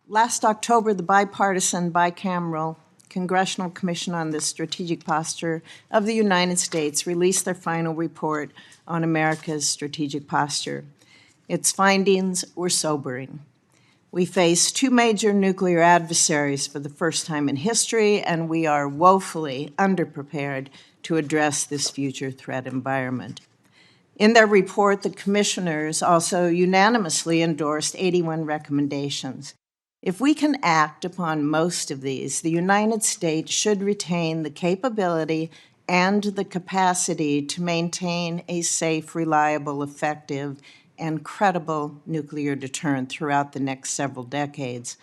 Last October, the bipartisan, bicameral Congressional Commission on the Strategic Posture of the United States released their final report on America's strategic posture. Its findings were sobering. We face two major nuclear adversaries for the first time in history, and we are woefully underprepared to address this future threat environment. In their report, the commissioners also unanimously endorsed 81 recommendations. If we can act upon most of these, the United States should retain the capability and the capacity to maintain a safe, reliable, effective, and credible nuclear deterrent throughout the next several decades.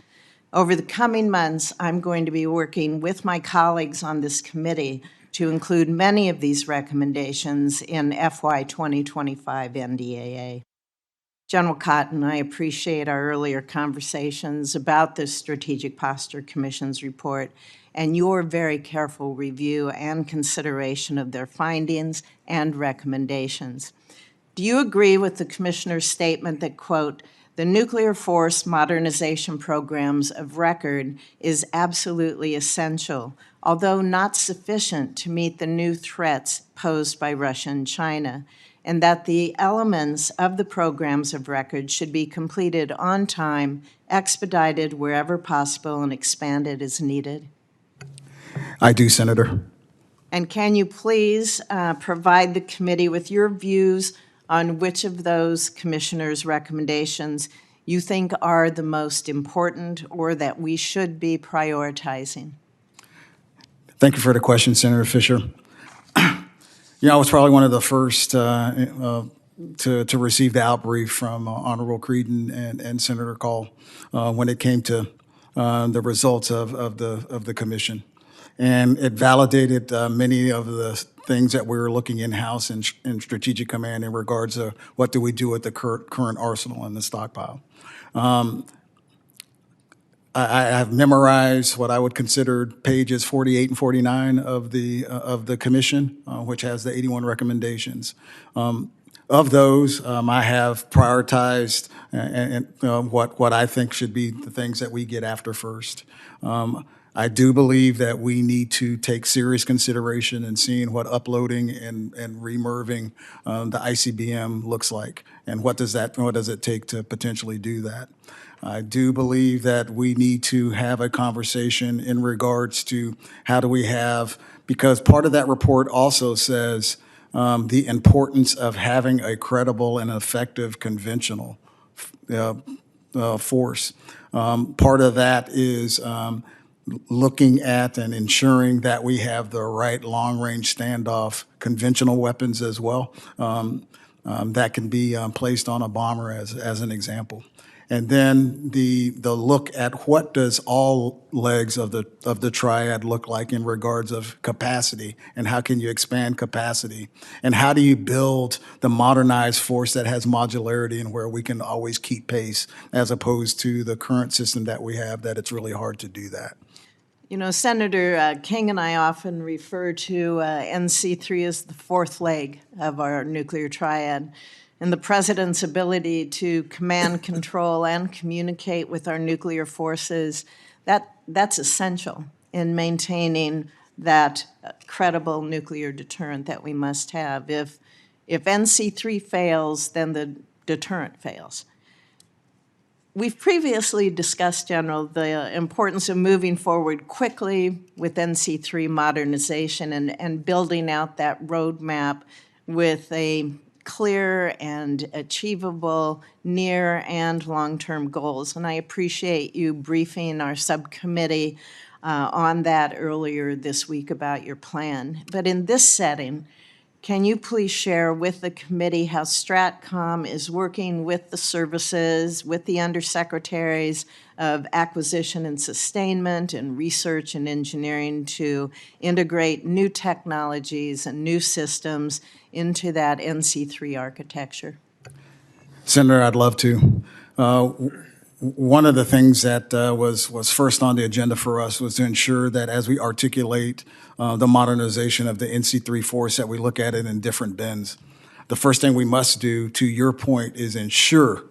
Over the coming months, I'm going to be working with my colleagues on this committee to include many of these recommendations in FY 2025 NDAA. General Cotton, I appreciate our earlier conversations about the Strategic Posture Commission's report and your very careful review and consideration of their findings and recommendations. Do you agree with the Commissioner's statement that, quote, the nuclear force modernization programs of record is absolutely essential, although not sufficient to meet the new threats posed by Russia and China, and that the elements of the programs of record should be completed on time, expedited wherever possible, and expanded as needed? I do, Senator. And can you please provide the committee with your views on which of those commissioners' recommendations you think are the most important or that we should be prioritizing? Thank you for the question, Senator Fischer. I was probably one of the first to receive the outbrief from Honorable Creedon and Senator Call when it came to the results of the commission. And it validated many of the things that we were looking in-house in Strategic Command in regards to what do we do with the current arsenal and the stockpile. I have memorized what I would consider pages 48 and 49 of the commission, which has the 81 recommendations. Of those, I have prioritized what I think should be the things that we get after first. I do believe that we need to take serious consideration in seeing what uploading and remerving the ICBM looks like, and what does it take to potentially do that. I do believe that we need to have a conversation in regards to how do we have, because part of that report also says the importance of having a credible and effective conventional force. Part of that is looking at and ensuring that we have the right long-range standoff conventional weapons as well that can be placed on a bomber as an example. And then the look at what does all legs of the triad look like in regards of capacity, and how can you expand capacity, and how do you build the modernized force that has modularity and where we can always keep pace, as opposed to the current system that we have that it's really hard to do that. You know, Senator King and I often refer to NC3 as the fourth leg of our nuclear triad. And the President's ability to command, control, and communicate with our nuclear forces, that's essential in maintaining that credible nuclear deterrent that we must have. If NC3 fails, then the deterrent fails. We've previously discussed, General, the importance of moving forward quickly with NC3 modernization and building out that roadmap with a clear and achievable near and long-term goals. And I appreciate you briefing our subcommittee on that earlier this week about your plan. But in this setting, can you please share with the committee how STRATCOM is working with the services, with the undersecretaries of acquisition and sustainment and research and engineering to integrate new technologies and new systems into that NC3 architecture? Senator, I'd love to. One of the things that was first on the agenda for us was to ensure that as we articulate the modernization of the NC3 force, that we look at it in different bins. The first thing we must do, to your point, is ensure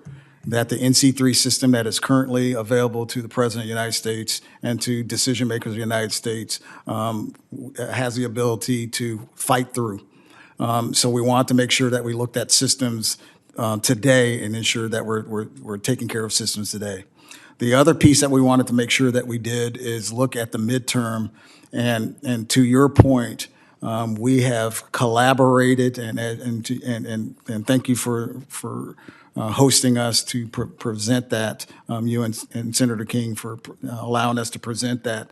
that the NC3 system that is currently available to the President of the United States and to decision makers of the United States has the ability to fight through. So we want to make sure that we looked at systems today and ensure that we're taking care of systems today. The other piece that we wanted to make sure that we did is look at the midterm, and to your point, we have collaborated, and thank you for hosting us to present that, you and Senator King for allowing us to present that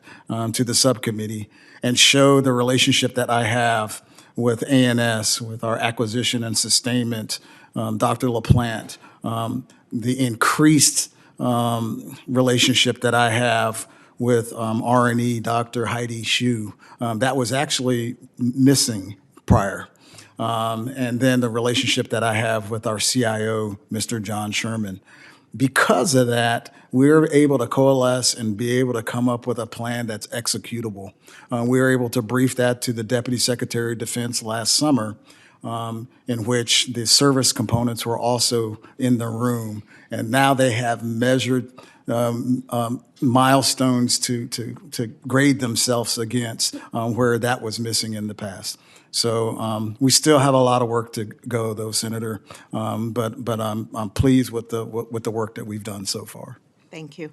to the subcommittee and show the relationship that I have with ANS, with our acquisition and sustainment, Dr. LaPlante, the increased relationship that I have with R&E, Dr. Heidi Hsu. That was actually missing prior. And then the relationship that I have with our CIO, Mr. John Sherman. Because of that, we're able to coalesce and be able to come up with a plan that's executable. We were able to brief that to the Deputy Secretary of Defense last summer, in which the service components were also in the room. And now they have measured milestones to grade themselves against where that was missing in the past. So we still have a lot of work to go, though, Senator. But I'm pleased with the work that we've done so far. Thank you.